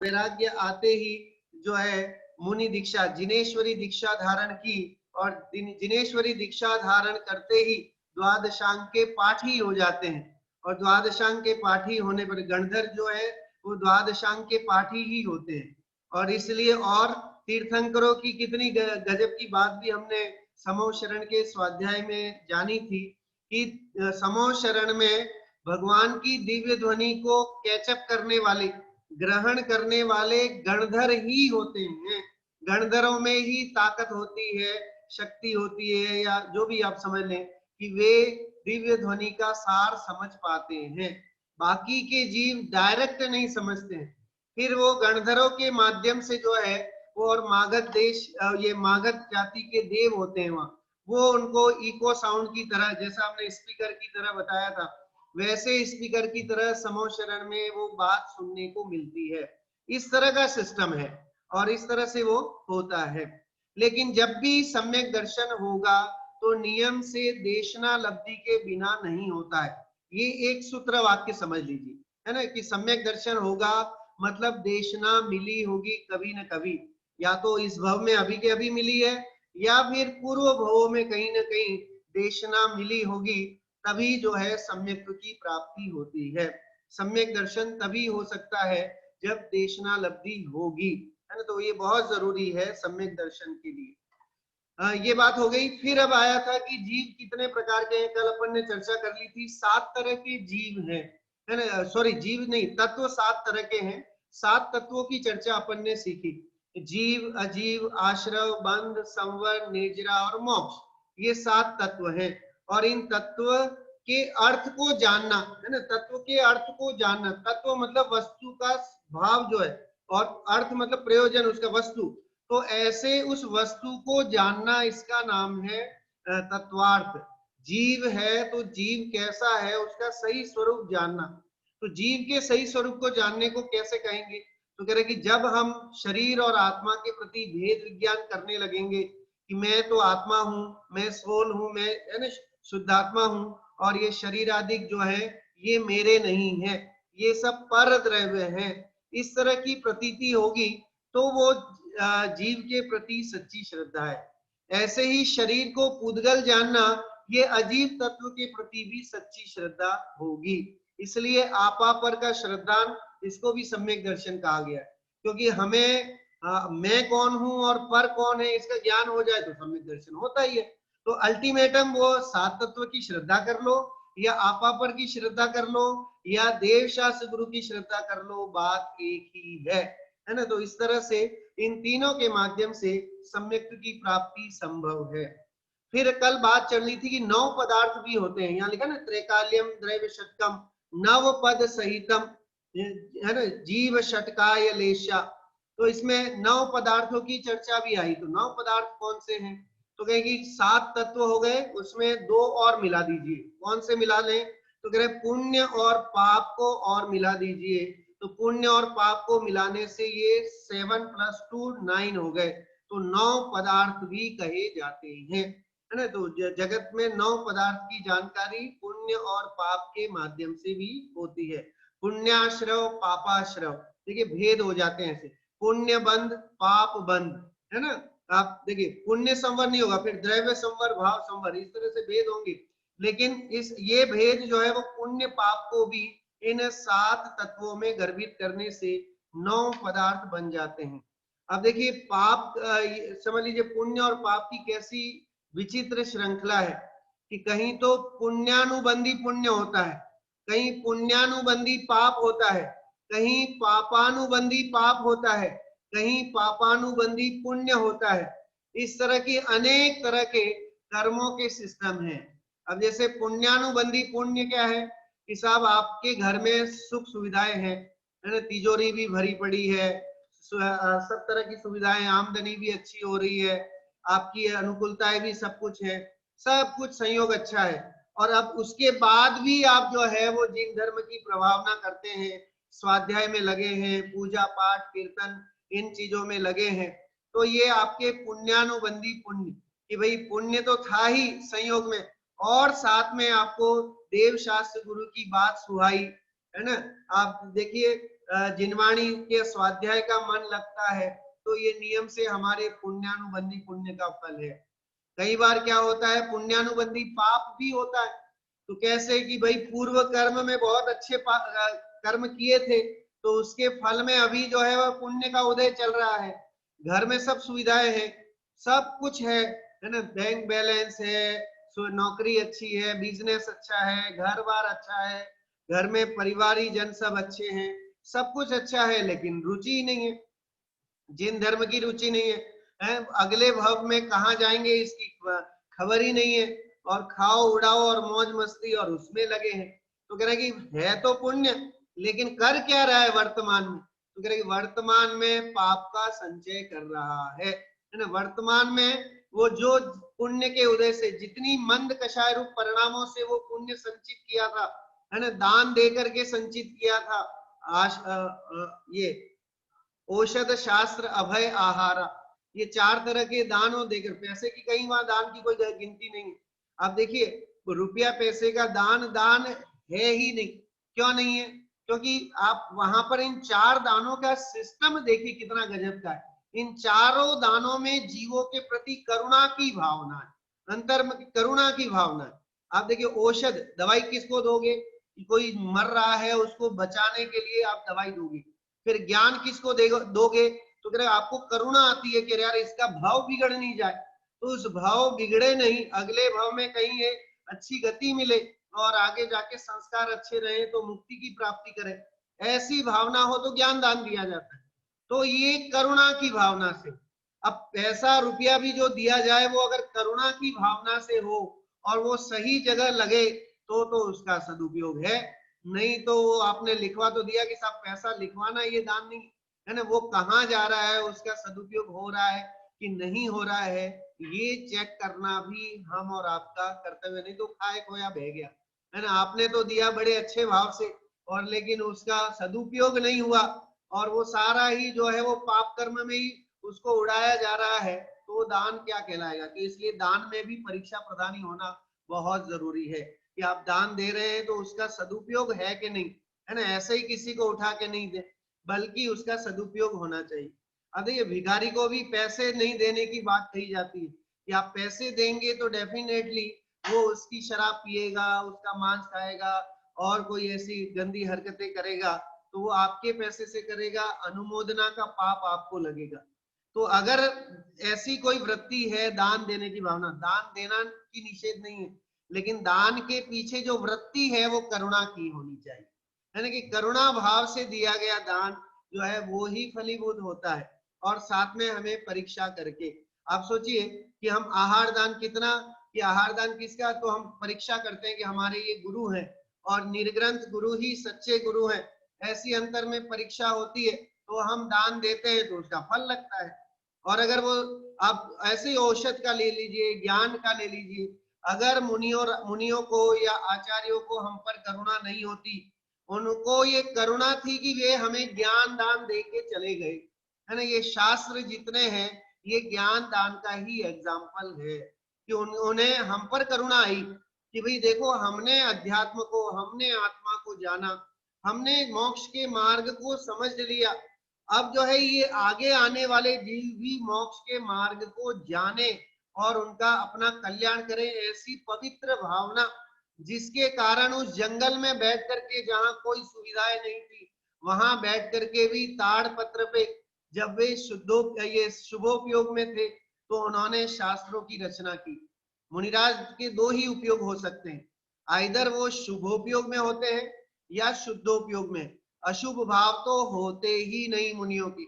वैराग्य आते ही जो है मुनि दीक्षा, जिनेश्वरी दीक्षा धारण की, और जिनेश्वरी दीक्षा धारण करते ही द्वादशांग के पाठी हो जाते हैं, और द्वादशांग के पाठी होने पर गणधर जो है वो द्वादशांग के पाठी ही होते हैं। और इसलिए और तीर्थंकरों की कितनी गजब की बात भी हमने समूह शरण के स्वाध्याय में जानी थी कि समूह शरण में भगवान की दिव्य ध्वनि को कैचअप करने वाले, ग्रहण करने वाले गणधर ही होते हैं। गणधरों में ही ताकत होती है, शक्ति होती है, या जो भी आप समझ लें कि वे दिव्य ध्वनि का सार समझ पाते हैं। बाकी के जीव डायरेक्ट नहीं समझते हैं। फिर वो गणधरों के माध्यम से जो है वो, और मागध देश, ये मागध जाति के देव होते हैं वहां, वो उनको इको साउंड की तरह, जैसा हमने स्पीकर की तरह बताया था, वैसे स्पीकर की तरह समूह शरण में वो बात सुनने को मिलती है। इस तरह का सिस्टम है और इस तरह से वो होता है। लेकिन जब भी सम्यक दर्शन होगा तो नियम से देशना लब्धि के बिना नहीं होता है। ये एक सूत्र वाक्य समझ लीजिए, है ना, कि सम्यक दर्शन होगा मतलब देशना मिली होगी कभी न कभी, या तो इस भव में अभी के अभी मिली है, या फिर पूर्व भवों में कहीं न कहीं देशना मिली होगी, तभी जो है सम्यक की प्राप्ति होती है। सम्यक दर्शन तभी हो सकता है जब देशना लब्धि होगी, है ना। तो ये बहुत जरूरी है सम्यक दर्शन के लिए। ये बात हो गई। फिर अब आया था कि जीव कितने प्रकार के हैं। कल अपन ने चर्चा कर ली थी 7 तरह के जीव हैं, है ना। सॉरी, जीव नहीं, तत्व 7 तरह के हैं। 7 तत्वों की चर्चा अपन ने सीखी, जीव, अजीव, आश्रव, बंध, संवर, निर्जरा और मोक्ष। ये 7 तत्व हैं। और इन तत्व के अर्थ को जानना, है ना, तत्व के अर्थ को जानना। तत्व मतलब वस्तु का भाव जो है, और अर्थ मतलब प्रयोजन, उसका वस्तु। तो ऐसे उस वस्तु को जानना, इसका नाम है तत्वार्थ। जीव है तो जीव कैसा है उसका सही स्वरूप जानना। तो जीव के सही स्वरूप को जानने को कैसे कहेंगे, तो कह रहे कि जब हम शरीर और आत्मा के प्रति भेद विज्ञान करने लगेंगे कि मैं तो आत्मा हूं, मैं सोल हूं, मैं, है ना, शुद्धात्मा हूं, और ये शरीर आदि जो है ये मेरे नहीं है, ये सब पर द्रव्य है, इस तरह की प्रतीति होगी तो वो जीव के प्रति सच्ची श्रद्धा है। ऐसे ही शरीर को पुद्गल जानना, ये अजीव तत्व के प्रति भी सच्ची श्रद्धा होगी। इसलिए आपा पर का श्रद्धान, इसको भी सम्यक दर्शन कहा गया है। क्योंकि हमें मैं कौन हूं और पर कौन है इसका ज्ञान हो जाए तो सम्यक दर्शन होता ही है। तो अल्टीमेटम वो 7 तत्व की श्रद्धा कर लो, या आपा पर की श्रद्धा कर लो, या देव शास्त्र गुरु की श्रद्धा कर लो, बात एक ही है ना। तो इस तरह से इन तीनों के माध्यम से सम्यक की प्राप्ति संभव है। फिर कल बात चल रही थी कि 9 पदार्थ भी होते हैं। यहाँ लिखा ना, त्रैकाल्यम द्रव्य षटकम नव पद सहितम, है ना, जीव षटकाय लेशा। तो इसमें 9 पदार्थों की चर्चा भी आई। तो 9 पदार्थ कौन से हैं, तो कहेगी 7 तत्व हो गए, उसमें 2 और मिला दीजिए। कौन से मिला लें, तो कह रहे पुण्य और पाप को और मिला दीजिए। तो पुण्य और पाप को मिलाने से ये 7 + 2 9 हो गए। तो 9 पदार्थ भी कहे जाते हैं, है ना। तो जगत में 9 पदार्थ की जानकारी पुण्य और पाप के माध्यम से भी होती है। पुण्याश्रव, पापाश्रव, देखिए भेद हो जाते हैं ऐसे, पुण्य बंध, पाप बंध, है ना। आप देखिए पुण्य संवर नहीं होगा, फिर द्रव्य संवर, भाव संवर, इस तरह से भेद होंगे। लेकिन इस ये भेद जो है वो पुण्य पाप को भी इन 7 तत्वों में गर्भित करने से 9 पदार्थ बन जाते हैं। अब देखिए पाप, समझ लीजिए पुण्य और पाप की कैसी विचित्र श्रृंखला है कि कहीं तो पुण्यानुबंधी पुण्य होता है, कहीं पुण्यानुबंधी पाप होता है, कहीं पापानुबंधी पाप होता है, कहीं पापानुबंधी पुण्य होता है। इस तरह की अनेक तरह के कर्मों के सिस्टम हैं। अब जैसे पुण्यानुबंधी पुण्य क्या है कि साहब आपके घर में सुख सुविधाएं हैं, है ना, तिजोरी भी भरी पड़ी है, सब तरह की सुविधाएं, आमदनी भी अच्छी हो रही है, आपकी अनुकूलताएं भी, सब कुछ है, सब कुछ संयोग अच्छा है। और अब उसके बाद भी आप जो है वो जिन धर्म की प्रभावना करते हैं, स्वाध्याय में लगे हैं, पूजा पाठ कीर्तन इन चीजों में लगे हैं, तो ये आपके पुण्यानुबंधी पुण्य, कि भाई पुण्य तो था ही संयोग में, और साथ में आपको देव शास्त्र गुरु की बात सुहाई, है ना। आप देखिए जिनवाणी के स्वाध्याय का मन लगता है तो ये नियम से हमारे पुण्यानुबंधी पुण्य का फल है। कई बार क्या होता है, पुण्यानुबंधी पाप भी होता है। तो कैसे कि भाई पूर्व कर्म में बहुत अच्छे कर्म किए थे तो उसके फल में अभी जो है वह पुण्य का उदय चल रहा है, घर में सब सुविधाएं हैं, सब कुछ है ना, बैंक बैलेंस है, नौकरी अच्छी है, बिजनेस अच्छा है, घर बार अच्छा है, घर में परिवारी जन सब अच्छे हैं, सब कुछ अच्छा है, लेकिन रुचि ही नहीं है, जिन धर्म की रुचि नहीं है, अगले भव में कहा जाएंगे इसकी खबर ही नहीं है, और खाओ उड़ाओ और मौज मस्ती और उसमें लगे हैं। तो कह रहे कि है तो पुण्य लेकिन कर क्या रहा है वर्तमान में, तो कह रहे कि वर्तमान में पाप का संचय कर रहा है ना। वर्तमान में वो जो पुण्य के उदय से जितनी मंद कषाय रूप परिणामों से वो पुण्य संचित किया था, है ना, दान दे करके संचित किया था, ये औषध शास्त्र अभय आहारा, ये 4 तरह के दानों देकर, पैसे की कई वहां दान की कोई गिनती नहीं है। आप देखिए रुपया पैसे का दान दान है ही नहीं। क्यों नहीं है? क्योंकि आप वहां पर इन 4 दानों का सिस्टम देखिए कितना गजब का है। इन चारों दानों में जीवों के प्रति करुणा की भावना है, अंतर में करुणा की भावना है। आप देखिए औषध, दवाई किसको दोगे? कोई मर रहा है उसको बचाने के लिए आप दवाई दोगे। फिर ज्ञान किसको दोगे? तो कह रहे आपको करुणा आती है कि यार इसका भाव बिगड़ नहीं जाए, तो उस भाव बिगड़े नहीं, अगले भाव में कहीं ये अच्छी गति मिले और आगे जाके संस्कार अच्छे रहे तो मुक्ति की प्राप्ति करे, ऐसी भावना हो तो ज्ञान दान दिया जाता है। तो ये करुणा की भावना से, अब पैसा रुपया भी जो दिया जाए वो अगर करुणा की भावना से हो और वो सही जगह लगे तो उसका सदुपयोग है। नहीं तो वो आपने लिखवा तो दिया कि साहब पैसा लिखवाना, ये दान नहीं है ना, वो कहाँ जा रहा है, उसका सदुपयोग हो रहा है कि नहीं हो रहा है, ये चेक करना भी हम और आपका कर्तव्य। नहीं तो खाए खोया बह गया, है ना, आपने तो दिया बड़े अच्छे भाव से और लेकिन उसका सदुपयोग नहीं हुआ और वो सारा ही जो है वो पाप कर्म में ही उसको उड़ाया जा रहा है, तो वो दान क्या कहलाएगा? तो इसलिए दान में भी परीक्षा प्रधानी होना बहुत जरूरी है कि आप दान दे रहे हैं तो उसका सदुपयोग है कि नहीं, है ना, ऐसे ही किसी को उठा के नहीं दे, बल्कि उसका सदुपयोग होना चाहिए। अब देखिए भिखारी को भी पैसे नहीं देने की बात कही जाती है कि आप पैसे देंगे तो डेफिनेटली वो उसकी शराब पिएगा, उसका मांस खाएगा और कोई ऐसी गंदी हरकतें करेगा, तो वो आपके पैसे से करेगा, अनुमोदना का पाप आपको लगेगा। तो अगर ऐसी कोई वृत्ति है दान देने की भावना, दान देना की निषेध नहीं है, लेकिन दान के पीछे जो वृत्ति है वो करुणा की होनी चाहिए, है ना, कि करुणा भाव से दिया गया दान जो है वो ही फलीभूत होता है। और साथ में हमें परीक्षा करके, आप सोचिए कि हम आहार दान कितना, कि आहार दान किसका, तो हम परीक्षा करते हैं कि हमारे ये गुरु हैं और निर्ग्रंथ गुरु ही सच्चे गुरु हैं, ऐसी अंतर में परीक्षा होती है, तो हम दान देते हैं तो उसका फल लगता है। और अगर वो आप ऐसे औषध का ले लीजिए, ज्ञान का ले लीजिए, अगर मुनियों को या आचार्यों को हम पर करुणा नहीं होती, उनको ये करुणा थी कि वे हमें ज्ञान दान दे के चले गए, है ना, ये शास्त्र जितने हैं ये ज्ञान दान का ही एग्जाम्पल है कि उन्हें हम पर करुणा आई कि भाई देखो हमने अध्यात्म को, हमने आत्मा को जाना, हमने मोक्ष के मार्ग को समझ लिया, अब जो है ये आगे आने वाले जीव भी मोक्ष के मार्ग को जाने और उनका अपना कल्याण करें, ऐसी पवित्र भावना जिसके कारण उस जंगल में बैठ करके, जहां कोई सुविधाएं नहीं थी, वहां बैठ करके भी ताड़ पत्र पे जब वे ये शुभोपयोग में थे तो उन्होंने शास्त्रों की रचना की। मुनिराज के 2 ही उपयोग हो सकते हैं, आइदर वो शुभोपयोग में होते हैं या शुद्धोपयोग में। अशुभ भाव तो होते ही नहीं मुनियों के,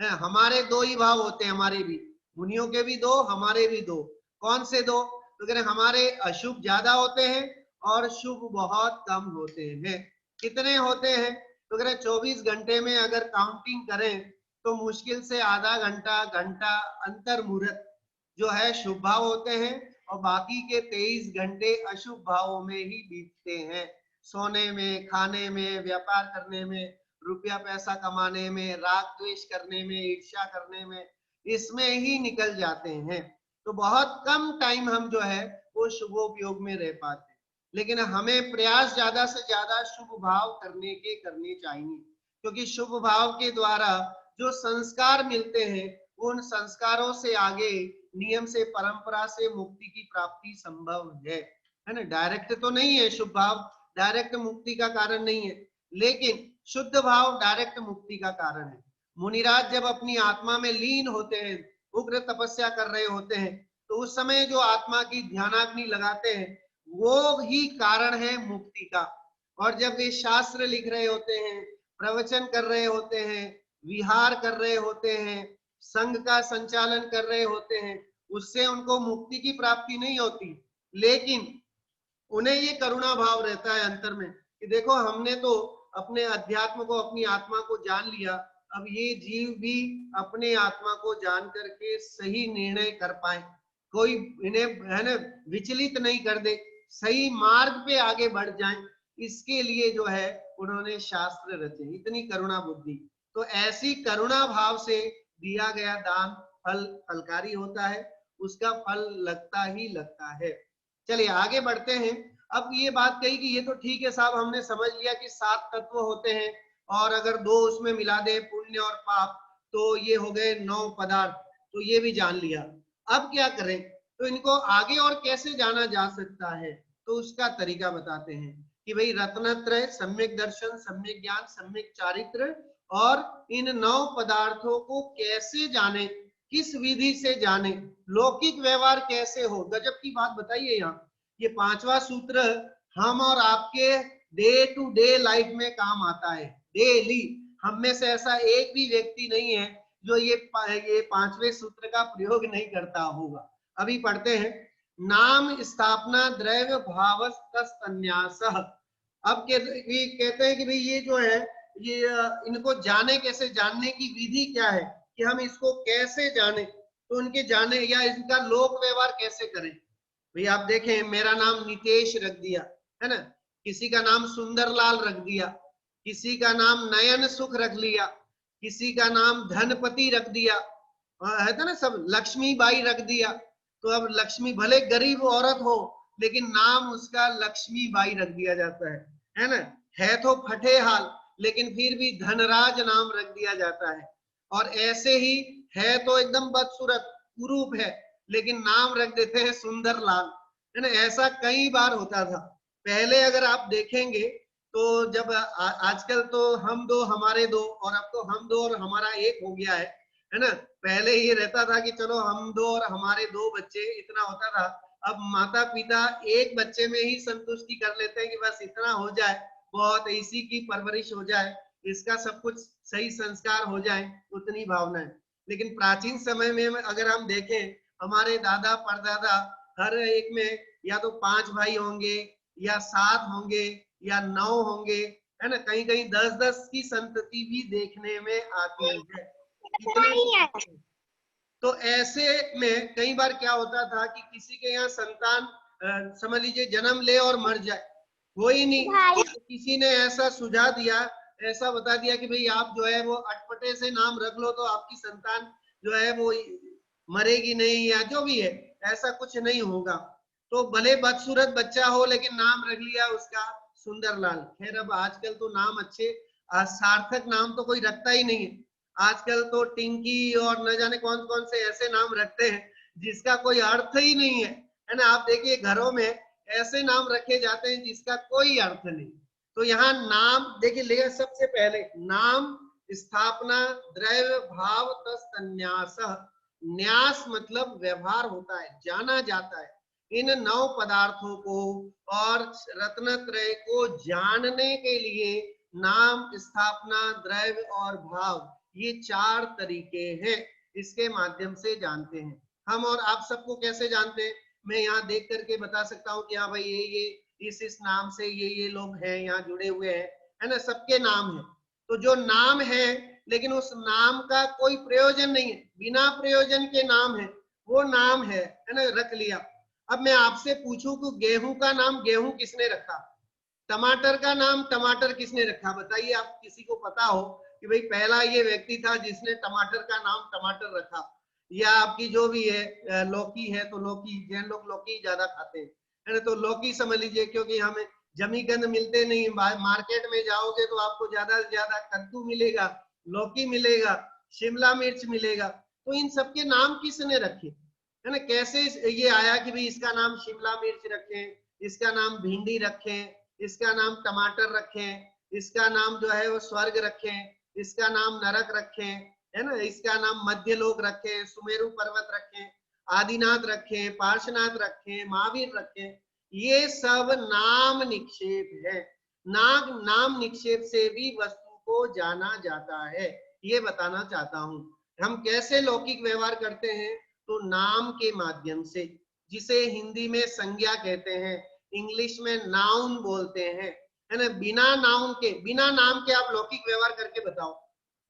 है, हमारे 2 ही भाव होते हैं, हमारे भी, मुनियों के भी 2, हमारे भी 2। कौन से 2? तो कह रहे हमारे अशुभ ज्यादा होते हैं और शुभ बहुत कम होते हैं। कितने होते हैं? तो कह रहे 24 घंटे में अगर काउंटिंग करें तो मुश्किल से आधा घंटा घंटा अंतर मुहूर्त जो है शुभ भाव होते हैं और बाकी के 23 घंटे अशुभ भावों में ही बीतते हैं, सोने में, खाने में, व्यापार करने में, रुपया पैसा कमाने में, राग द्वेष करने में, ईर्ष्या करने में, इसमें ही निकल जाते हैं। तो बहुत कम टाइम हम जो है वो शुभोपयोग में रह पाते हैं, लेकिन हमें प्रयास ज्यादा से ज्यादा शुभ भाव करने चाहिए क्योंकि शुभ भाव के द्वारा जो संस्कार मिलते हैं उन संस्कारों से आगे नियम से परंपरा से मुक्ति की प्राप्ति संभव है ना। डायरेक्ट तो नहीं है शुभ भाव, डायरेक्ट मुक्ति का कारण नहीं है, लेकिन शुद्ध भाव डायरेक्ट मुक्ति का कारण है। मुनिराज जब अपनी आत्मा में लीन होते हैं, उग्र तपस्या कर रहे होते हैं, तो उस समय जो आत्मा की ध्यानाग्नि लगाते हैं वो ही कारण है मुक्ति का। और जब वे शास्त्र लिख रहे होते हैं, प्रवचन कर रहे होते हैं, विहार कर रहे होते हैं, संघ का संचालन कर रहे होते हैं, उससे उनको मुक्ति की प्राप्ति नहीं होती, लेकिन उन्हें ये करुणा भाव रहता है अंतर में कि देखो हमने तो अपने अध्यात्म को, अपनी आत्मा को जान लिया, अब ये जीव भी अपने आत्मा को जान करके सही निर्णय कर पाए, कोई इन्हें है ना विचलित नहीं कर दे, सही मार्ग पे आगे बढ़ जाएं, इसके लिए जो है उन्होंने शास्त्र रचे। इतनी करुणा बुद्धि, तो ऐसी करुणा भाव से दिया गया दान फल फलकारी होता है, उसका फल लगता ही लगता है। चलिए आगे बढ़ते हैं। अब ये बात कही कि ये तो ठीक है साहब, हमने समझ लिया कि 7 तत्व होते हैं और अगर 2 उसमें मिला दे पुण्य और पाप तो ये हो गए 9 पदार्थ, तो ये भी जान लिया। अब क्या करें, तो इनको आगे और कैसे जाना जा सकता है, तो उसका तरीका बताते हैं कि भाई रत्नत्रय, सम्यक दर्शन, सम्यक ज्ञान, सम्यक चारित्र, और इन 9 पदार्थों को कैसे जाने, किस विधि से जाने, लौकिक व्यवहार कैसे हो। गजब की बात बताइए यहाँ, ये 5वां सूत्र हम और आपके डे टू डे लाइफ में काम आता है, डेली। हम में से ऐसा एक भी व्यक्ति नहीं है जो ये 5वें सूत्र का प्रयोग नहीं करता होगा। अभी पढ़ते हैं, नाम स्थापना द्रव्य भावस्तन्यास। अब कहते हैं कि भाई ये जो है ये इनको जाने कैसे, जानने की विधि क्या है कि हम इसको कैसे जाने, तो उनके जाने या इनका लोक व्यवहार कैसे करें। भाई आप देखें, मेरा नाम नितेश रख दिया है ना, किसी का नाम सुंदरलाल रख दिया, किसी का नाम नयन सुख रख लिया, किसी का नाम धनपति रख दिया, है था ना, सब लक्ष्मी बाई रख दिया। तो अब लक्ष्मी भले गरीब औरत हो लेकिन नाम उसका लक्ष्मी बाई रख दिया जाता है ना। है तो फटे हाल लेकिन फिर भी धनराज नाम रख दिया जाता है। और ऐसे ही है तो एकदम बदसूरत कुरूप है लेकिन नाम रख देते हैं सुंदरलाल, है ना। ऐसा कई बार होता था पहले। अगर आप देखेंगे तो जब आजकल तो हम दो हमारे दो, और अब तो हम दो और हमारा एक हो गया है ना। पहले ये रहता था कि चलो हम दो और हमारे 2 बच्चे, इतना होता था। अब माता पिता एक बच्चे में ही संतुष्टि कर लेते हैं कि बस इतना हो जाए, बहुत इसी की परवरिश हो जाए, इसका सब कुछ सही संस्कार हो जाए, उतनी भावना है। लेकिन प्राचीन समय में अगर हम देखें, हमारे दादा परदादा हर एक में या तो 5 भाई होंगे या 7 होंगे या 9 होंगे, है ना। कहीं कहीं 10-10 की संतति भी देखने में आती है। इतने तो ऐसे में कई बार क्या होता था कि किसी के यहाँ संतान समझ लीजिए जन्म ले और मर जाए, हो ही नहीं, तो किसी ने ऐसा सुझा दिया, ऐसा बता दिया कि भाई आप जो है वो अटपटे से नाम रख लो तो आपकी संतान जो है वो मरेगी नहीं, या जो भी है ऐसा कुछ नहीं होगा। तो भले बदसूरत बच्चा हो लेकिन नाम रख लिया उसका सुंदरलाल। खैर अब आजकल तो नाम अच्छे, सार्थक नाम तो कोई रखता ही नहीं है। आजकल तो टिंकी और न जाने कौन कौन से ऐसे नाम रखते हैं जिसका कोई अर्थ ही नहीं है ना। आप देखिए घरों में ऐसे नाम रखे जाते हैं जिसका कोई अर्थ नहीं। तो यहाँ नाम देखिए ले, सबसे पहले नाम स्थापना द्रव्य भाव तन्यास। न्यास मतलब व्यवहार होता है, जाना जाता है। इन 9 पदार्थों को और रत्नत्रय को जानने के लिए नाम स्थापना द्रव्य और भाव, ये 4 तरीके हैं, इसके माध्यम से जानते हैं। हम और आप सबको कैसे जानते हैं, मैं यहाँ देख करके बता सकता हूँ कि हाँ भाई ये इस नाम से ये लोग हैं यहाँ जुड़े हुए हैं, है ना, सबके नाम है। तो जो नाम है लेकिन उस नाम का कोई प्रयोजन नहीं है, बिना प्रयोजन के नाम है, वो नाम है ना, रख लिया। अब मैं आपसे पूछूं कि गेहूं का नाम गेहूं किसने रखा, टमाटर का नाम टमाटर किसने रखा, बताइए। आप किसी को पता हो कि भाई पहला ये व्यक्ति था जिसने टमाटर का नाम टमाटर रखा, या आपकी जो भी है लौकी है तो लौकी, जैन लोग लौकी ज्यादा खाते हैं, है ना, तो लौकी समझ लीजिए, क्योंकि हमें जमीकंद मिलते नहीं, मार्केट में जाओगे तो आपको ज्यादा से ज्यादा कद्दू मिलेगा, लौकी मिलेगा, शिमला मिर्च मिलेगा। तो इन सबके नाम किसने रखे, है ना? कैसे ये आया कि भाई इसका नाम शिमला मिर्च रखें, इसका नाम भिंडी रखें, इसका नाम टमाटर रखें, इसका नाम जो है वो स्वर्ग रखें, इसका नाम नरक रखें, है ना, इसका नाम मध्यलोक रखें, सुमेरु पर्वत रखें, आदिनाथ रखें, पार्श्वनाथ रखें, महावीर रखें। ये सब नाम निक्षेप है। नाम निक्षेप से भी वस्तु को जाना जाता है, ये बताना चाहता हूं। हम कैसे लौकिक व्यवहार करते हैं, तो नाम के माध्यम से, जिसे हिंदी में संज्ञा कहते हैं, इंग्लिश में नाउन बोलते हैं, है ना। बिना नाउन के, बिना नाम के आप लौकिक व्यवहार करके बताओ।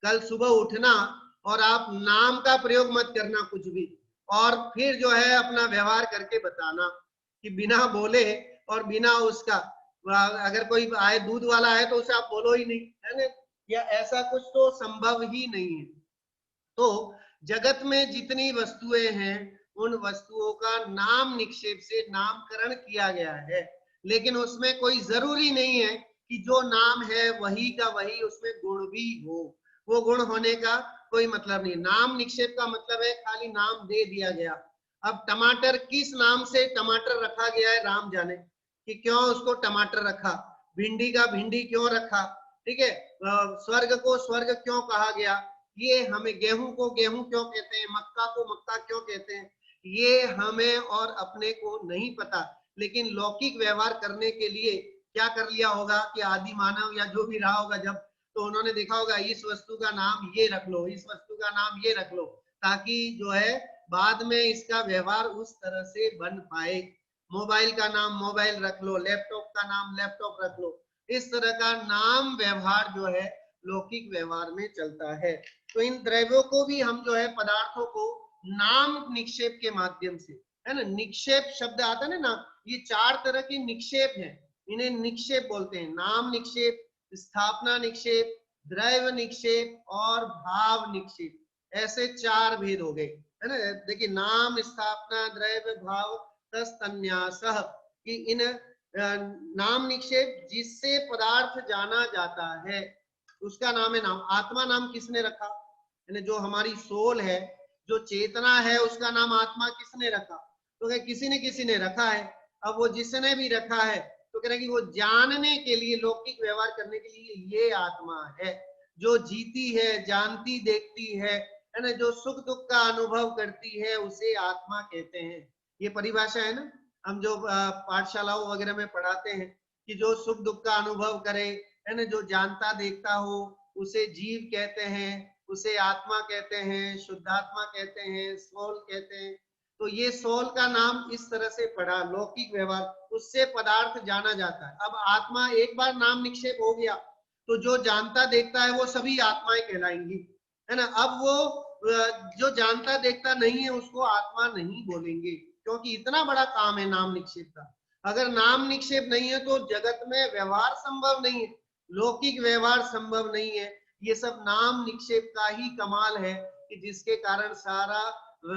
कल सुबह उठना और आप नाम का प्रयोग मत करना कुछ भी, और फिर जो है अपना व्यवहार करके बताना कि बिना बोले और बिना उसका, अगर कोई आए दूध वाला है तो उसे आप बोलो ही नहीं, है ना, या ऐसा कुछ तो संभव ही नहीं है। तो जगत में जितनी वस्तुएं हैं, उन वस्तुओं का नाम निक्षेप से नामकरण किया गया है, लेकिन उसमें कोई जरूरी नहीं है कि जो नाम है वही का वही उसमें गुण भी हो। वो गुण होने का कोई मतलब नहीं। नाम निक्षेप का मतलब है खाली नाम दे दिया गया। अब टमाटर किस नाम से टमाटर रखा गया है, राम जाने कि क्यों उसको टमाटर रखा, भिंडी का भिंडी क्यों रखा, ठीक है, स्वर्ग को स्वर्ग क्यों कहा गया, ये हमें, गेहूं को गेहूं क्यों कहते हैं, मक्का को मक्का क्यों कहते हैं, ये हमें और अपने को नहीं पता। लेकिन लौकिक व्यवहार करने के लिए क्या कर लिया होगा कि आदि मानव या जो भी रहा होगा जब, तो उन्होंने देखा होगा इस वस्तु का नाम ये रख लो, इस वस्तु का नाम ये रख लो, ताकि जो है बाद में इसका व्यवहार उस तरह से बन पाए। मोबाइल का नाम मोबाइल रख लो, लैपटॉप का नाम लैपटॉप रख लो। इस तरह का नाम व्यवहार जो है लौकिक व्यवहार में चलता है। तो इन द्रव्यों को भी हम जो है पदार्थों को नाम निक्षेप के माध्यम से, है ना, निक्षेप शब्द आता है ना, ये 4 तरह के निक्षेप हैं, इन्हें निक्षेप बोलते हैं। नाम निक्षेप, स्थापना निक्षेप, द्रव्य निक्षेप और भाव निक्षेप, ऐसे 4 भेद हो गए, है ना। देखिए, नाम, स्थापना, द्रव्य, भाव, तस्तन्यासः, कि इन नाम निक्षेप जिससे पदार्थ जाना जाता है उसका नाम है नाम। आत्मा नाम किसने रखा, जो हमारी सोल है, जो चेतना है, उसका नाम आत्मा किसने रखा, तो क्या किसी ने रखा है। अब वो जिसने भी रखा है तो कह रहे कि वो जानने के लिए, लौकिक व्यवहार करने के लिए ये आत्मा है, जो जीती है, जानती, देखती है ना, जो सुख दुख का अनुभव करती है, उसे आत्मा कहते हैं। ये परिभाषा है ना, हम जो पाठशालाओं वगैरह में पढ़ाते हैं कि जो सुख दुख का अनुभव करे, है ना, जो जानता देखता हो, उसे जीव कहते हैं, उसे आत्मा कहते हैं, शुद्धात्मा कहते हैं, सोल कहते हैं। तो ये सोल का नाम इस तरह से पढ़ा, लौकिक व्यवहार, उससे पदार्थ जाना जाता है। अब आत्मा एक बार नाम निक्षेप हो गया तो जो जानता देखता है वो सभी आत्माएं कहलाएंगी, है ना। अब वो जो जानता देखता नहीं है उसको आत्मा नहीं बोलेंगे, क्योंकि इतना बड़ा काम है नाम निक्षेप का। अगर नाम निक्षेप नहीं है तो जगत में व्यवहार संभव नहीं है, लौकिक व्यवहार संभव नहीं है। ये सब नाम निक्षेप का ही कमाल है कि जिसके कारण सारा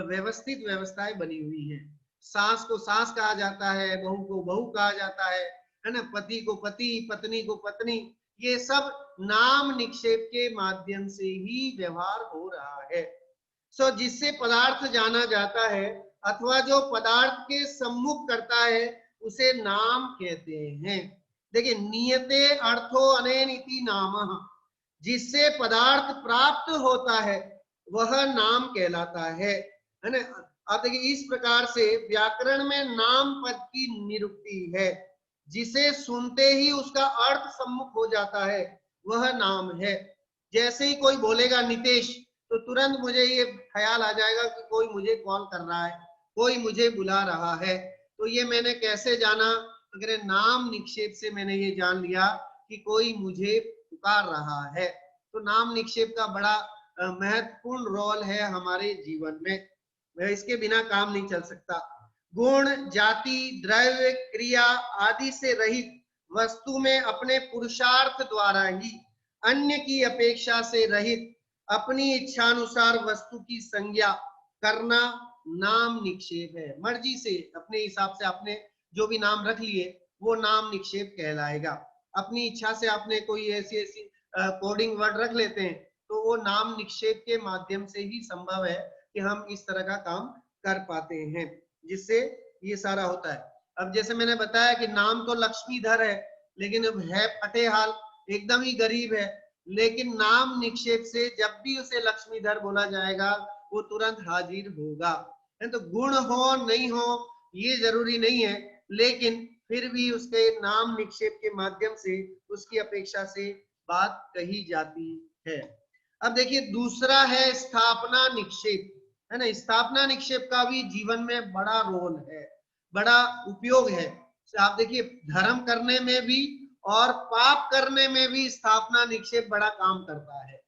व्यवस्थित व्यवस्थाएं बनी हुई है। सास को सास कहा जाता है, बहू को बहू कहा जाता है ना, पति को पति, पत्नी को पत्नी। ये सब नाम निक्षेप के माध्यम से ही व्यवहार हो रहा है। सो जिससे पदार्थ जाना जाता है अथवा जो पदार्थ के सम्मुख करता है उसे नाम कहते हैं। देखिए, नियते अर्थो अनेन इति नामः, जिससे पदार्थ प्राप्त होता है वह नाम कहलाता है ना। अब देखिए, इस प्रकार से व्याकरण में नाम पद की निरुक्ति है, जिसे सुनते ही उसका अर्थ सम्मुख हो जाता है वह नाम है। जैसे ही कोई बोलेगा नितेश, तो तुरंत मुझे ये ख्याल आ जाएगा कि कोई मुझे कॉल कर रहा है, कोई मुझे बुला रहा है। तो ये मैंने कैसे जाना, अगर नाम निक्षेप से मैंने ये जान लिया कि कोई मुझे पुकार रहा है। तो नाम निक्षेप का बड़ा महत्वपूर्ण रोल है हमारे जीवन में, इसके बिना काम नहीं चल सकता। गुण, जाति, द्रव्य, क्रिया आदि से रहित वस्तु में अपने पुरुषार्थ द्वारा ही अन्य की अपेक्षा से रहित अपनी इच्छानुसार वस्तु की संज्ञा करना नाम निक्षेप है। मर्जी से अपने हिसाब से आपने जो भी नाम रख लिए, वो नाम निक्षेप कहलाएगा। अपनी इच्छा से आपने कोई ऐसी ऐसी कोडिंग वर्ड रख लेते हैं तो वो नाम निक्षेप के माध्यम से ही संभव है कि हम इस तरह का काम कर पाते हैं, जिससे ये सारा होता है। अब जैसे मैंने बताया कि नाम तो लक्ष्मीधर है, लेकिन अब है फटेहाल, एकदम ही गरीब है, लेकिन नाम निक्षेप से जब भी उसे लक्ष्मीधर बोला जाएगा वो तुरंत हाजिर होगा। तो गुण हो नहीं हो ये जरूरी नहीं है, लेकिन फिर भी उसके नाम निक्षेप के माध्यम से उसकी अपेक्षा से बात कही जाती है। अब देखिए दूसरा है स्थापना निक्षेप, है ना। स्थापना निक्षेप का भी जीवन में बड़ा रोल है, बड़ा उपयोग है। आप देखिए धर्म करने में भी और पाप करने में भी स्थापना निक्षेप बड़ा काम करता है।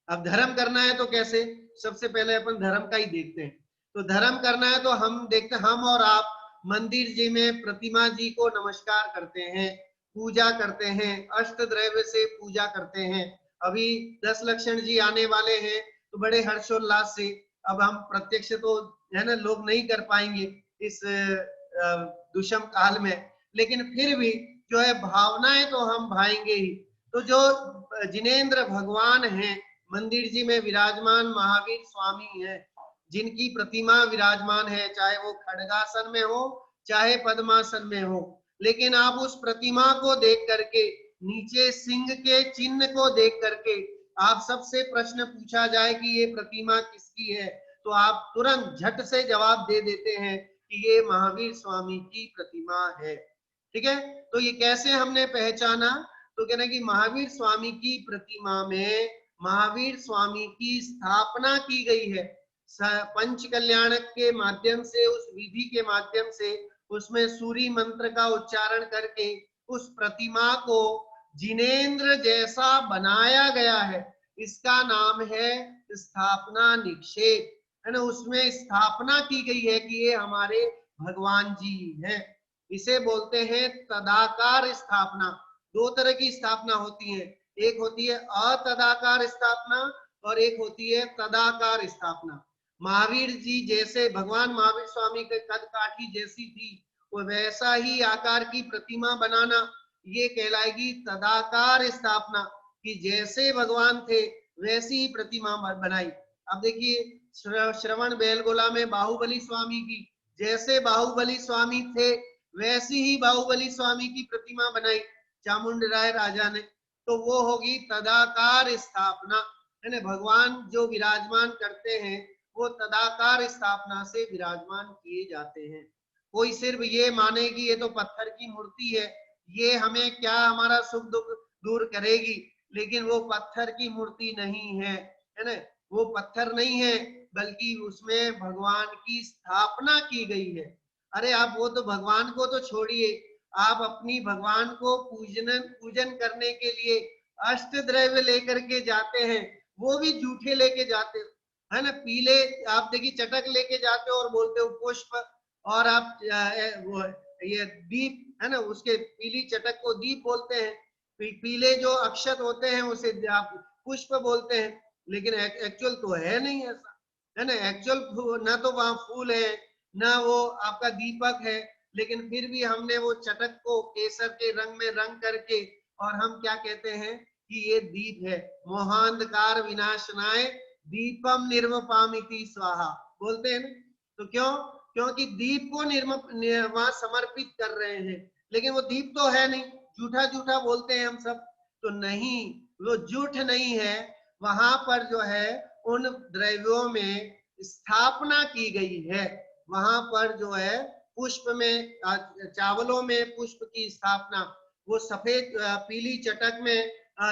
अब धर्म करना है तो कैसे, सबसे पहले अपन धर्म का ही देखते हैं। तो धर्म करना है तो हम देखते हैं, हम और आप मंदिर जी में प्रतिमा जी को नमस्कार करते हैं, पूजा करते हैं, अष्ट द्रव्य से पूजा करते हैं। अभी 10 लक्षण जी आने वाले हैं तो बड़े हर्षोल्लास से, अब हम प्रत्यक्ष तो है ना लोग नहीं कर पाएंगे इस दुष्म काल में, लेकिन फिर भी जो है भावनाएं तो हम भाएंगे ही। तो जो जिनेंद्र भगवान हैं मंदिर जी में विराजमान महावीर स्वामी हैं, जिनकी प्रतिमा विराजमान है, चाहे वो खड्गासन में हो चाहे पद्मासन में हो, लेकिन आप उस प्रतिमा को देख करके, नीचे सिंह के चिन्ह को देख करके आप सबसे प्रश्न पूछा जाए कि ये प्रतिमा किसकी है, तो आप तुरंत झट से जवाब दे देते हैं कि ये महावीर स्वामी की प्रतिमा है। ठीक है, तो ये कैसे हमने पहचाना, तो कहना कि महावीर स्वामी की प्रतिमा में महावीर स्वामी की स्थापना की गई है। पंच कल्याणक के माध्यम से, उस विधि के माध्यम से उसमें सूर्य मंत्र का उच्चारण करके उस प्रतिमा को जिनेंद्र जैसा बनाया गया है। इसका नाम है स्थापना निक्षेप, है ना। उसमें स्थापना की गई है कि ये हमारे भगवान जी हैं। इसे बोलते हैं तदाकार स्थापना। दो तरह की स्थापना होती है, एक होती है अतदाकार स्थापना और एक होती है तदाकार स्थापना। महावीर जी जैसे, भगवान महावीर स्वामी के कद काठी जैसी थी वो वैसा ही आकार की प्रतिमा बनाना, ये कहलाएगी तदाकार स्थापना, कि जैसे भगवान थे वैसी ही प्रतिमा बनाई। अब देखिए श्रवण बेलगोला में बाहुबली स्वामी की, जैसे बाहुबली स्वामी थे वैसी ही बाहुबली स्वामी की प्रतिमा बनाई चामुंडराय राजा ने, तो वो होगी तदाकार स्थापना, है ना। भगवान जो विराजमान करते हैं वो तदाकार स्थापना से विराजमान किए जाते हैं। कोई सिर्फ ये माने कि ये तो पत्थर की मूर्ति है, ये हमें क्या हमारा सुख दुख दूर करेगी, लेकिन वो पत्थर की मूर्ति नहीं है, है ना। वो पत्थर नहीं है, बल्कि उसमें भगवान की स्थापना की गई है। अरे आप वो तो भगवान को तो छोड़िए, आप अपनी भगवान को पूजन करने के लिए अष्ट द्रव्य लेकर के जाते हैं, वो भी जूठे लेके जाते हो, है ना। पीले आप देखिए चटक लेके जाते हो और बोलते हो पुष्प, और आप वो ये दीप, है ना, उसके पीली चटक को दीप बोलते हैं। पीले जो अक्षत होते हैं उसे आप पुष्प बोलते हैं, लेकिन एक्चुअल तो है नहीं ऐसा, है ना। एक्चुअल ना तो वहां फूल है ना वो आपका दीपक है, लेकिन फिर भी हमने वो चटक को केसर के रंग में रंग करके, और हम क्या कहते हैं कि ये दीप है। मोहांधकार विनाशनाय दीपम निर्वपामिति स्वाहा बोलते हैं ना। तो क्यों, क्योंकि दीप को वहां समर्पित कर रहे हैं, लेकिन वो दीप तो है नहीं, झूठा झूठा बोलते हैं हम सब। तो नहीं, वो झूठ नहीं है, वहां पर जो है उन द्रव्यों में स्थापना की गई है। वहां पर जो है पुष्प में, चावलों में पुष्प की स्थापना, वो सफेद पीली चटक में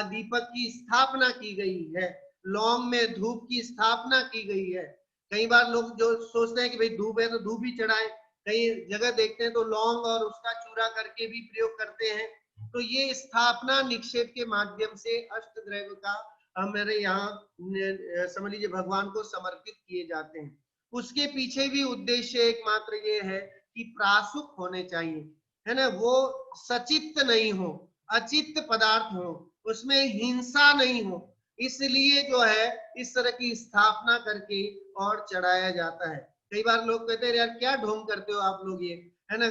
दीपक की स्थापना की गई है, लौंग में धूप की स्थापना की गई है। कई बार लोग जो सोचते हैं कि भाई धूप है तो धूप ही चढ़ाए, कई जगह देखते हैं तो लौंग और उसका चूरा करके भी प्रयोग करते हैं। तो ये स्थापना निक्षेप के माध्यम से अष्ट द्रव्य का हमारे यहाँ समझ लीजिए भगवान को समर्पित किए जाते हैं। उसके पीछे भी उद्देश्य एकमात्र ये है कि प्रासुक होने चाहिए, है ना। वो सचित्त नहीं हो, अचित्त पदार्थ हो, उसमें हिंसा नहीं हो, इसलिए जो है इस तरह की स्थापना करके और चढ़ाया जाता है। कई बार लोग कहते हैं यार क्या ढोंग करते हो आप लोग, ये है ना,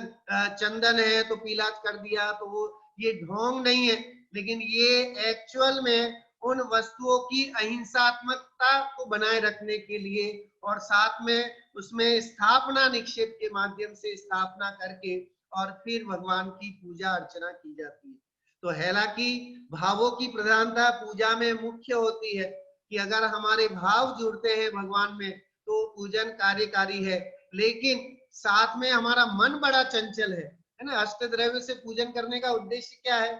चंदन है तो पीला कर दिया, तो वो ये ढोंग नहीं है, लेकिन ये एक्चुअल में उन वस्तुओं की अहिंसात्मकता को बनाए रखने के लिए और साथ में उसमें स्थापना निक्षेप के माध्यम से स्थापना करके और फिर भगवान की पूजा अर्चना की जाती है। तो हालांकि भावों की प्रधानता पूजा में मुख्य होती है कि अगर हमारे भाव जुड़ते हैं भगवान में तो पूजन कार्यकारी है, लेकिन साथ में हमारा मन बड़ा चंचल है ना। अष्टद्रव्य से पूजन करने का उद्देश्य क्या है,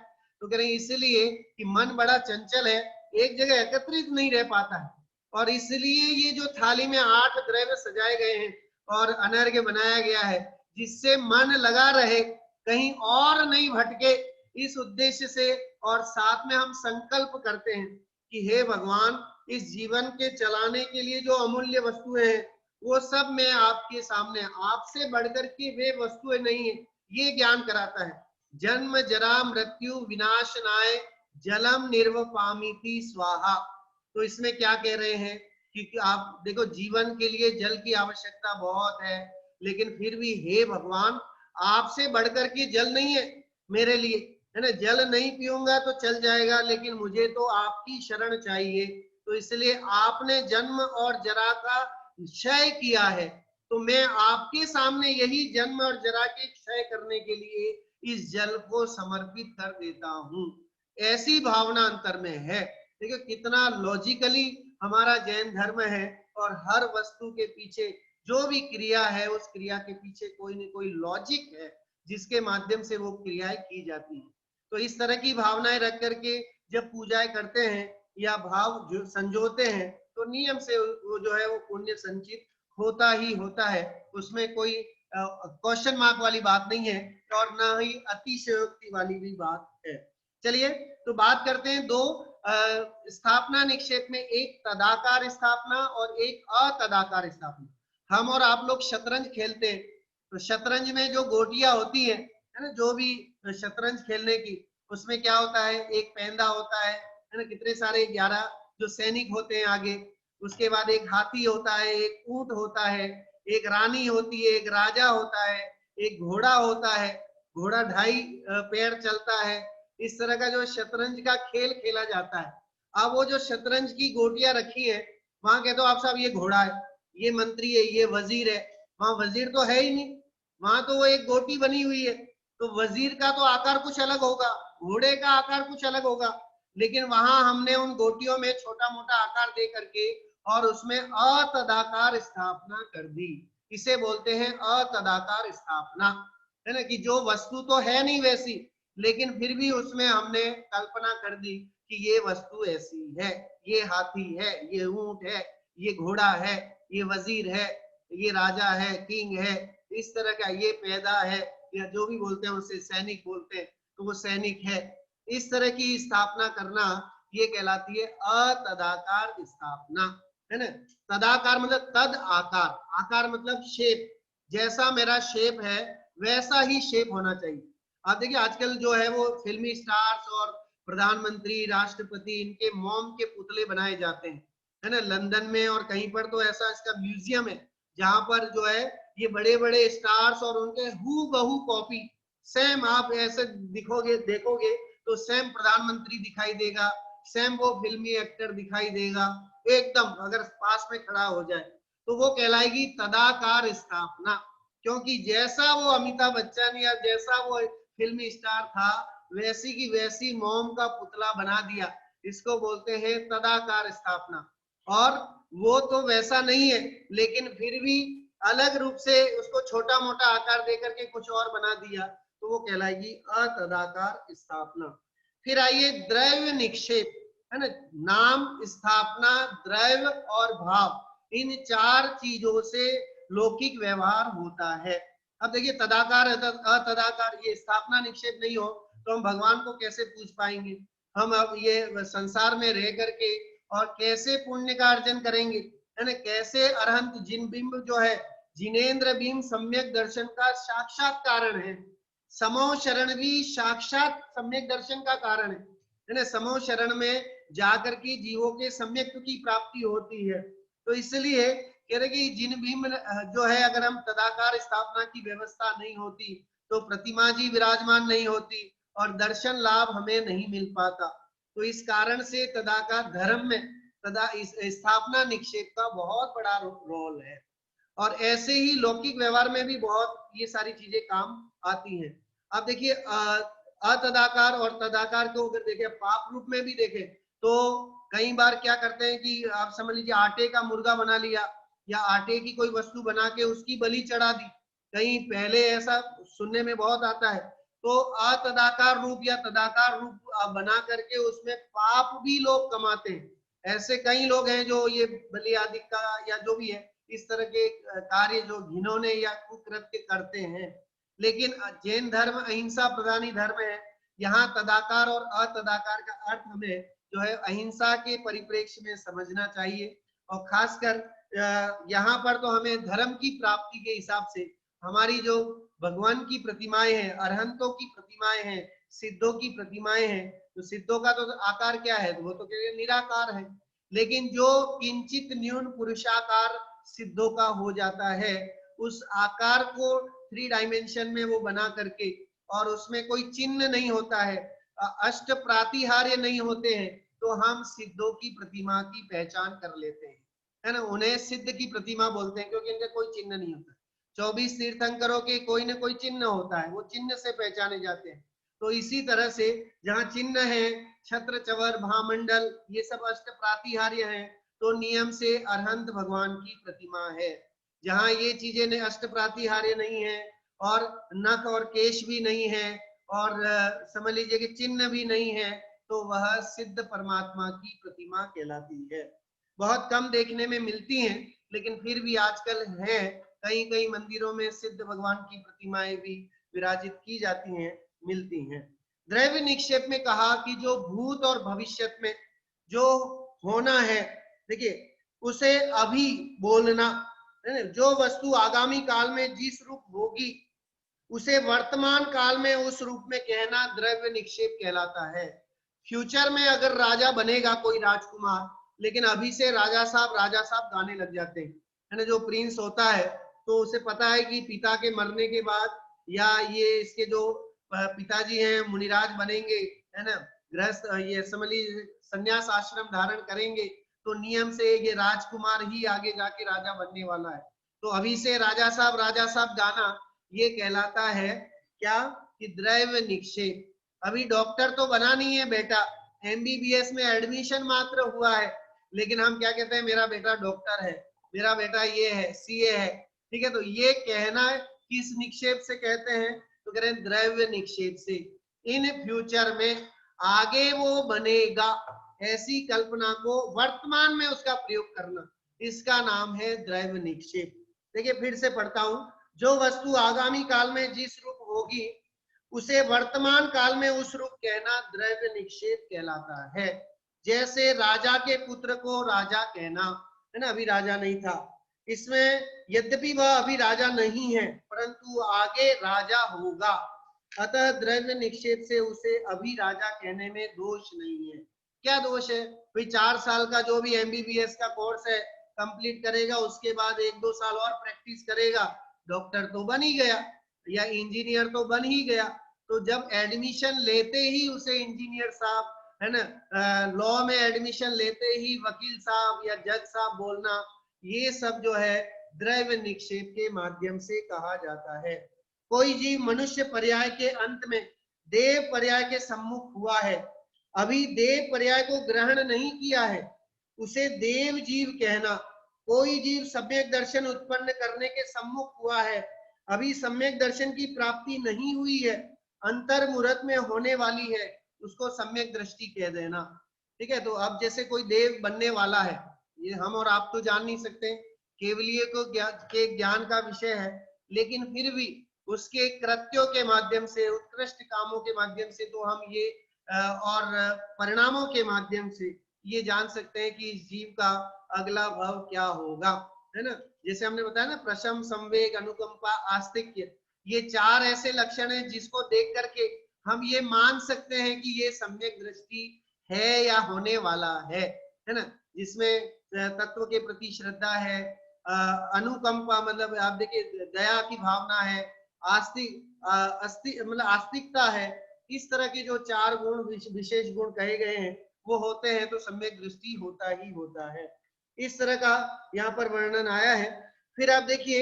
तो कह रहे हैं इसलिए कि मन बड़ा चंचल है, एक जगह एकत्रित नहीं रह पाता है, और इसलिए ये जो थाली में 8 द्रव्य सजाए गए हैं और अनर्घ्य बनाया गया है, जिससे मन लगा रहे, कहीं और नहीं भटके, इस उद्देश्य से। और साथ में हम संकल्प करते हैं कि हे भगवान, इस जीवन के चलाने के लिए जो अमूल्य वस्तुएं हैं वो सब मैं आपके सामने, आपसे बढ़कर के वे वस्तुएं नहीं है, ये ज्ञान कराता है। जन्म जरा मृत्यु विनाशनाय जलम निर्वपामिति स्वाहा। तो इसमें क्या कह रहे हैं कि आप देखो, जीवन के लिए जल की आवश्यकता बहुत है, लेकिन फिर भी हे भगवान, आपसे बढ़कर के जल नहीं है मेरे लिए, है ना। जल नहीं पीऊंगा तो चल जाएगा, लेकिन मुझे तो आपकी शरण चाहिए। तो इसलिए आपने जन्म और जरा का क्षय किया है, तो मैं आपके सामने यही जन्म और जरा के क्षय करने के लिए इस जल को समर्पित कर देता हूं। ऐसी भावना अंतर में है। देखो कितना लॉजिकली हमारा जैन धर्म है, और हर वस्तु के पीछे जो भी क्रिया है उस क्रिया के पीछे कोई न कोई लॉजिक है जिसके माध्यम से वो क्रियाएं की जाती हैं। तो इस तरह की भावनाएं रख करके जब पूजाएं करते हैं या भाव जो संजोते हैं, तो नियम से वो जो है वो पुण्य संचित होता ही होता है। उसमें कोई क्वेश्चन मार्क वाली बात नहीं है, और ना ही अतिशयोक्ति वाली भी बात है। चलिए, तो बात करते हैं दो स्थापना निक्षेप में, एक तदाकार स्थापना और एक अतदाकार स्थापना। हम और आप लोग शतरंज खेलते हैं, तो शतरंज में जो गोटियां होती है ना, जो भी शतरंज खेलने की, उसमें क्या होता है, एक पेंदा होता है ना, कितने सारे 11 जो सैनिक होते हैं आगे, उसके बाद एक हाथी होता है, एक ऊंट होता है, एक रानी होती है, एक राजा होता है, एक घोड़ा होता है, घोड़ा 2.5 पैर चलता है। इस तरह का जो शतरंज का खेल खेला जाता है। अब वो जो शतरंज की गोटियां रखी है, वहां कहते हो आप साहब ये घोड़ा है, ये मंत्री है, ये वजीर है। वहां वजीर तो है ही नहीं, वहां तो वो एक गोटी बनी हुई है। तो वजीर का तो आकार कुछ अलग होगा, घोड़े का आकार कुछ अलग होगा, लेकिन वहां हमने उन गोटियों में छोटा मोटा आकार दे करके और उसमें अतदाकार स्थापना कर दी। इसे बोलते हैं अतदाकार स्थापना, है ना। कि जो वस्तु तो है नहीं वैसी, लेकिन फिर भी उसमें हमने कल्पना कर दी कि ये वस्तु ऐसी है, ये हाथी है, ये ऊंट है, ये घोड़ा है, ये वजीर है, ये राजा है, किंग है, इस तरह का ये पैदा है, या जो भी बोलते हैं उसे सैनिक बोलते हैं, तो वो सैनिक है। इस तरह की स्थापना करना ये कहलाती है अतदाकार स्थापना, है ना। तदाकार मतलब तद आकार, आकार मतलब शेप, जैसा मेरा शेप है वैसा ही शेप होना चाहिए। आप देखिए आजकल जो है वो फिल्मी स्टार्स और प्रधानमंत्री, राष्ट्रपति, इनके मोम के पुतले बनाए जाते हैं, है ना। लंदन में और कहीं पर तो ऐसा इसका म्यूजियम है, जहां पर जो है ये बड़े बड़े स्टार्स और उनके हूबहू कॉपी, सेम आप ऐसे दिखोगे देखोगे तो सेम प्रधानमंत्री दिखाई देगा, सेम वो फिल्मी एक्टर दिखाई देगा, एकदम अगर पास में खड़ा हो जाए, तो वो कहलाएगी तदाकार स्थापना। क्योंकि जैसा वो अमिताभ बच्चन या जैसा वो फिल्मी स्टार था, वैसी की वैसी मोम का पुतला बना दिया, इसको बोलते हैं तदाकार स्थापना। और वो तो वैसा नहीं है, लेकिन फिर भी अलग रूप से उसको छोटा मोटा आकार देकर के कुछ और बना दिया, तो वो कहलाएगी अतदाकार स्थापना। फिर आइए द्रव्य निक्षेप, है ना। नाम, स्थापना, द्रव्य और भाव, इन 4 चीजों से लौकिक व्यवहार होता है। अब देखिए तदाकार अतदाकार, ये स्थापना निक्षेप नहीं हो तो हम भगवान को कैसे पूज पाएंगे। हम अब ये संसार में रह करके और कैसे पुण्य का अर्जन करेंगे, है ना। कैसे अरहंत जिन बिंब जो है, जिनेन्द्र बिंब सम्यक दर्शन का साक्षात कारण है। समो शरण भी साक्षात सम्यक दर्शन का कारण है ना। समो शरण में जाकर के जीवों के सम्यक की प्राप्ति होती है। तो इसलिए कह रहे कि जिन भी जो है, अगर हम तदाकार स्थापना की व्यवस्था नहीं होती तो प्रतिमा जी विराजमान नहीं होती और दर्शन लाभ हमें नहीं मिल पाता। तो इस कारण से तदाकार धर्म में तदा स्थापना निक्षेप का बहुत बड़ा रोल है। और ऐसे ही लौकिक व्यवहार में भी बहुत ये सारी चीजें काम आती हैं। अब देखिए अतदाकार और तदाकार को अगर देखें, पाप रूप में भी देखें तो कई बार क्या करते हैं कि आप समझ लीजिए आटे का मुर्गा बना लिया या आटे की कोई वस्तु बना के उसकी बलि चढ़ा दी। कहीं पहले ऐसा सुनने में बहुत आता है। तो अतदाकार रूप या तदाकार रूप बना करके उसमें पाप भी लोग कमाते हैं। ऐसे कई लोग हैं जो ये बलि आदि का या जो भी है इस तरह के कार्य जो घिनौने या कुकृत्य करते हैं। लेकिन जैन धर्म अहिंसा प्रधानी धर्म है। यहाँ तदाकार और अतदाकार का अर्थ हमें जो है अहिंसा के परिप्रेक्ष्य में समझना चाहिए। और खासकर यहाँ पर तो हमें धर्म की प्राप्ति के हिसाब से हमारी जो भगवान की प्रतिमाएं हैं, अरहंतों की प्रतिमाएं हैं, सिद्धों की प्रतिमाएं हैं। तो सिद्धों का तो आकार क्या है, वो तो निराकार है। लेकिन जो किंचित न्यून पुरुषाकार सिद्धों का हो जाता है, उस आकार को 3 डायमेंशन में वो बना करके, और उसमें कोई चिन्ह नहीं होता है, अष्ट प्रातिहार्य नहीं होते हैं, तो हम सिद्धों की प्रतिमा की पहचान कर लेते हैं, है ना। उन्हें सिद्ध की प्रतिमा बोलते हैं क्योंकि इनका कोई चिन्ह नहीं होता। 24 तीर्थंकरों के कोई ना कोई चिन्ह होता है, वो चिन्ह से पहचाने जाते हैं। तो इसी तरह से जहाँ चिन्ह है, छत्र चवर भामंडल ये सब अष्ट प्रातिहार्य है, तो नियम से अरहंत भगवान की प्रतिमा है। जहाँ ये चीजें ने अष्ट प्रातिहार्य नहीं है और नख और केश भी नहीं है और समझ लीजिए कि चिन्ह भी नहीं है, तो वह सिद्ध परमात्मा की प्रतिमा कहलाती है। बहुत कम देखने में मिलती हैं, लेकिन फिर भी आजकल है, कई कई मंदिरों में सिद्ध भगवान की प्रतिमाएं भी विराजित की जाती हैं, मिलती हैं। द्रव्य निक्षेप में कहा कि जो भूत और भविष्य में जो होना है, देखिए उसे अभी बोलना, जो वस्तु आगामी काल में जिस रूप होगी उसे वर्तमान काल में उस रूप में कहना द्रव्य निक्षेप कहलाता है। फ्यूचर में अगर राजा बनेगा कोई राजकुमार, लेकिन अभी से राजा साहब गाने लग जाते हैं, है ना। जो प्रिंस होता है तो उसे पता है कि पिता के मरने के बाद या ये इसके जो पिताजी हैं मुनिराज बनेंगे, है ना, गृहस्थ ये समझ लीजिए संन्यास आश्रम धारण करेंगे, तो नियम से ये राजकुमार ही आगे जाके राजा बनने वाला है। तो अभी से राजा साहब गाना ये कहलाता है क्या, कि द्रव्य निक्षेप। अभी डॉक्टर तो बना नहीं है बेटा, एमबीबीएस में एडमिशन मात्र हुआ है, लेकिन हम क्या कहते हैं, मेरा बेटा डॉक्टर है, मेरा बेटा ये है, सीए है, ठीक है। तो ये कहना किस निक्षेप से कहते हैं, तो कह रहे हैं द्रव्य निक्षेप से। इन फ्यूचर में आगे वो बनेगा, ऐसी कल्पना को वर्तमान में उसका प्रयोग करना, इसका नाम है द्रव्य निक्षेप। देखिए फिर से पढ़ता हूं, जो वस्तु आगामी काल में जिस रूप होगी उसे वर्तमान काल में उस रूप कहना द्रव्य निक्षेप कहलाता है। जैसे राजा के पुत्र को राजा कहना, है ना, अभी राजा नहीं था, इसमें यद्यपि वह अभी राजा नहीं है परंतु आगे राजा होगा, अतः द्रव्य निक्षेप से उसे अभी राजा कहने में दोष नहीं है। क्या दोष है भाई, 4 साल का जो भी एमबीबीएस का कोर्स है कंप्लीट करेगा, उसके बाद 1-2 साल और प्रैक्टिस करेगा, डॉक्टर तो बन ही गया या इंजीनियर तो बन ही गया। तो जब एडमिशन लेते ही उसे इंजीनियर साहब, है ना, लॉ में एडमिशन लेते ही वकील साहब या जज साहब बोलना, ये सब जो है द्रव्य निक्षेप के माध्यम से कहा जाता है। कोई जीव मनुष्य पर्याय के अंत में देव पर्याय के सम्मुख हुआ है, अभी देव पर्याय को ग्रहण नहीं किया है, उसे देव जीव कहना। कोई जीव सम्यक दर्शन उत्पन्न करने के सम्मुख हुआ है, अभी सम्यक दर्शन की प्राप्ति नहीं हुई है, अंतर मुहूर्त में होने वाली है, उसको सम्यक दृष्टि कह देना, ठीक है। तो अब जैसे कोई देव बनने वाला है, ये हम और आप तो जान नहीं सकते, केवलिए को ज्ञान का विषय है, लेकिन फिर भी उसके कृत्यों के माध्यम से, उत्कृष्ट कामों के माध्यम से तो हम ये और परिणामों के माध्यम से ये जान सकते हैं कि इस जीव का अगला भाव क्या होगा, है ना। जैसे हमने बताया ना, प्रशम, संवेग, अनुकंपा, आस्तिक्य, ये 4 ऐसे लक्षण हैं जिसको देख करके हम ये मान सकते हैं कि ये सम्यक दृष्टि है या होने वाला है ना। जिसमें तत्व के प्रति श्रद्धा है, अनुकंपा मतलब आप देखिए दया की भावना है, आस्तिकता है, इस तरह के जो 4 गुण विशेष गुण कहे गए हैं वो होते हैं तो सम्यक दृष्टि होता ही होता है। इस तरह का यहाँ पर वर्णन आया है। फिर आप देखिए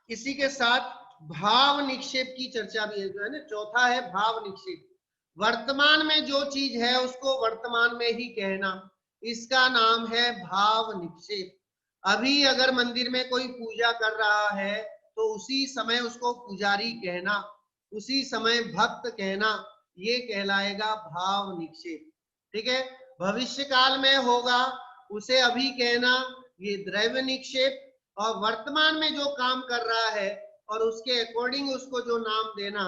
इसी के साथ भाव निक्षेप की चर्चा भी है ना, चौथा है भाव निक्षेप। वर्तमान में जो चीज है उसको वर्तमान में ही कहना, इसका नाम है भाव निक्षेप। अभी अगर मंदिर में कोई पूजा कर रहा है तो उसी समय उसको पुजारी कहना, उसी समय भक्त कहना, ये कहलाएगा भाव निक्षेप। ठीक है, भविष्य काल में होगा उसे अभी कहना, ये द्रव्य निक्षेप। और वर्तमान में जो काम कर रहा है और उसके अकॉर्डिंग उसको जो नाम देना,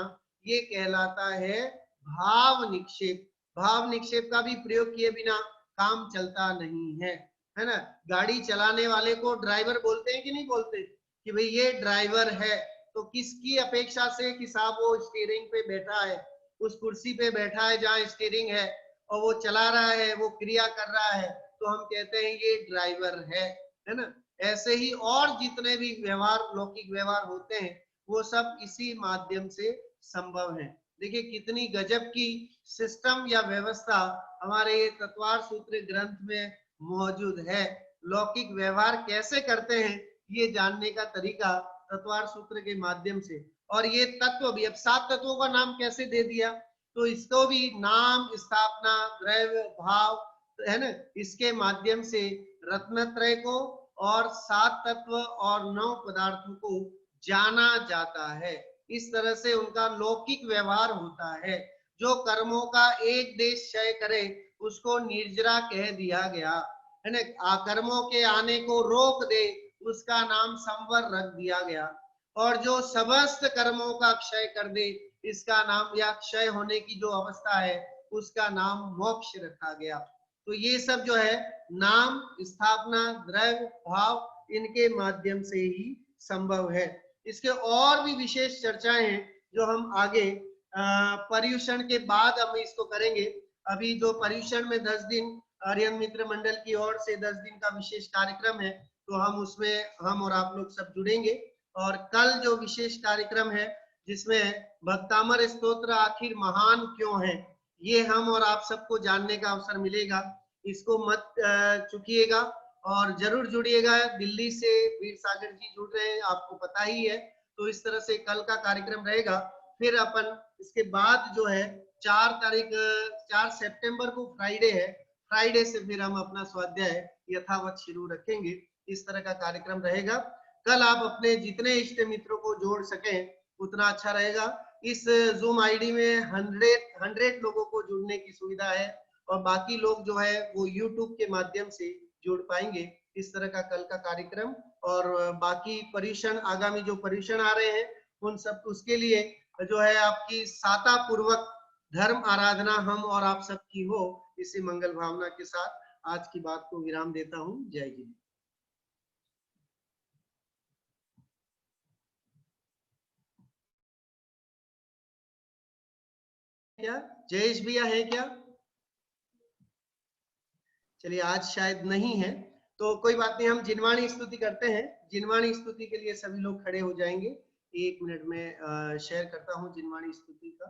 ये कहलाता है भाव निक्षेप। भाव निक्षेप का भी प्रयोग किए बिना काम चलता नहीं है ना। गाड़ी चलाने वाले को ड्राइवर बोलते हैं कि नहीं बोलते, कि भाई ये ड्राइवर है, तो किसकी अपेक्षा से कि साहब वो स्टीयरिंग पे बैठा है, उस कुर्सी पे बैठा है जहाँ स्टीयरिंग है और वो चला रहा है, वो क्रिया कर रहा है, तो हम कहते हैं ये ड्राइवर है ना। ऐसे ही और जितने भी व्यवहार, लौकिक व्यवहार होते हैं, वो सब इसी माध्यम से संभव है। देखिए कितनी गजब की सिस्टम या व्यवस्था हमारे ये तत्वार सूत्र ग्रंथ में मौजूद है। लौकिक व्यवहार कैसे करते हैं ये जानने का तरीका तत्वार सूत्र के माध्यम से। और ये तत्व भी, अब 7 तत्वों का नाम कैसे दे दिया, तो इसको भी नाम, स्थापना, द्रव्य, भाव, है ना, इसके माध्यम से रत्नत्रय को और 7 तत्व और 9 पदार्थों को जाना जाता है। इस तरह से उनका लौकिक व्यवहार होता है। जो कर्मों का एक देश क्षय करे उसको निर्जरा कह दिया गया है ना। कर्मों के आने को रोक दे उसका नाम संवर रख दिया गया। और जो समस्त कर्मों का क्षय कर दे, इसका नाम, या क्षय होने की जो अवस्था है उसका नाम मोक्ष रखा गया। तो ये सब जो है नाम, स्थापना, द्रव्य, भाव, इनके माध्यम से ही संभव है। इसके और भी विशेष चर्चाएं हैं जो हम आगे पर्युषण के बाद हम इसको करेंगे। अभी जो पर्युषण में 10 दिन आर्यन मित्र मंडल की ओर से 10 दिन का विशेष कार्यक्रम है, तो हम उसमें हम और आप लोग सब जुड़ेंगे। और कल जो विशेष कार्यक्रम है जिसमें भक्तामर स्तोत्र आखिर महान क्यों है, ये हम और आप सबको जानने का अवसर मिलेगा। इसको मत चुकिएगा और जरूर जुड़िएगा। दिल्ली से वीर सागर जी जुड़ रहे हैं, आपको पता ही है। तो इस तरह से कल का कार्यक्रम रहेगा। फिर अपन इसके बाद जो है 4 सितंबर को फ्राइडे है, फ्राइडे से फिर हम अपना स्वाध्याय यथावत शुरू रखेंगे। इस तरह का कार्यक्रम रहेगा। कल आप अपने जितने इष्ट मित्रों को जोड़ सकें उतना अच्छा रहेगा। इस जूम आईडी में 100 लोगों को जुड़ने की सुविधा है और बाकी लोग जो है वो यूट्यूब के माध्यम से जुड़ पाएंगे। इस तरह का कल का कार्यक्रम। और बाकी पर्युषण, आगामी जो पर्युषण आ रहे हैं उन सब, उसके लिए जो है आपकी साता पूर्वक धर्म आराधना हम और आप सबकी हो, इसी मंगल भावना के साथ आज की बात को विराम देता हूँ। जय हिंद। क्या जयेश भैया है क्या? चलिए आज शायद नहीं है, तो कोई बात नहीं, हम जिनवाणी स्तुति करते हैं। जिनवाणी स्तुति के लिए सभी लोग खड़े हो जाएंगे। 1 मिनट में शेयर करता हूँ जिनवाणी स्तुति का।